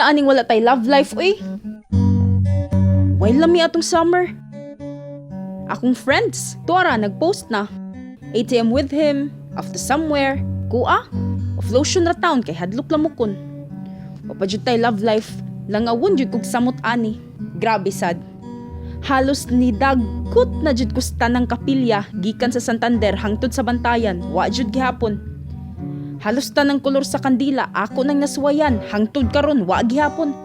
Taaning wala tay love life, uy. Why lami atong summer? Akong friends, tuara nagpost na. ATM with him, after somewhere, kuha, of lotion ra town kay hadlok lamukon. Wapadyod tay love life, langawon jud kog samot ani. Grabe sad. Halos ni dagkot na jud ko sa tanang kapilya gikan sa Santander hangtod sa Bantayan, wa jud gihapon. Halos tanang kolor sa kandila ako nang nasuwayan hangtod karon wa gihapon.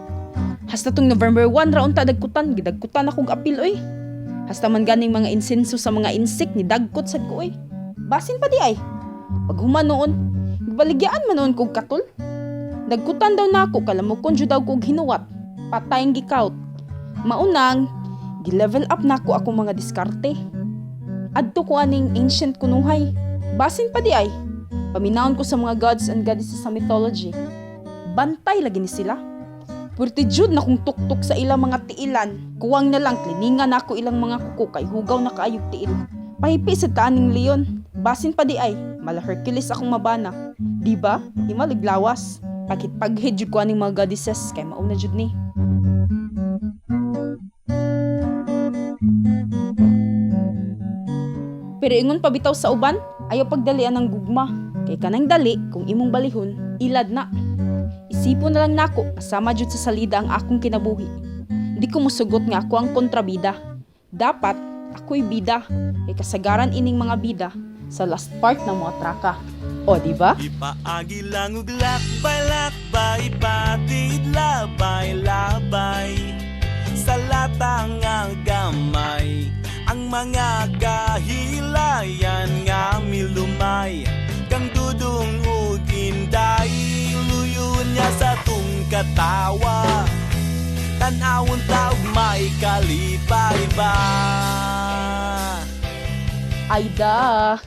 Hasta tong November 1 ra unta dagkutan gidagkutan akong apil oy. Hasta man ganing mga insenso sa mga insect ni dagkot sad ko oy. Basin pa di ay. Pag humanoon, gibaligyan man noon kog katul. Dagkutan daw nako kalamukon jud daw kog hinuwat. Patayng gikaut. Maunang gi-level up nako akong mga diskarte. Adto ko aning ancient kunuhay. Basin pa di ay. Paminahon ko sa mga gods and goddesses sa mythology. Bantay lagi ni sila. Purti jud na kung tuktok sa ilang mga tiilan. Kuwang na lang kliningan ako ilang mga kuko kay hugaw na kaayog tiil. Pahipi sa kaaning leon. Basin pa di ay. Mala Hercules akong mabana. Diba? Di maliglawas. Paghit jud ko aning mga goddesses kay mauna jud ni. Pero ingon pabitaw sa uban, ayaw pagdalian ng gugma. Kay kanang dali, kung imong balihon, ilad na. Isipon na lang nako, kasama jud sa salida ang akong kinabuhi. Di ko musugot nga ako ang kontrabida. Dapat, ako'y bida. Kay kasagaran ining mga bida sa last part ng mga traka. O, diba? Ipaagi lang ug lakbay-lakbay, patid labay-labay. Sa latang nga gamay, ang mga kahilayan nga milumay. Kang dudong ug inday, luyon niya sa tung katawa. Tanawon taog may kalipay ba? Ay da!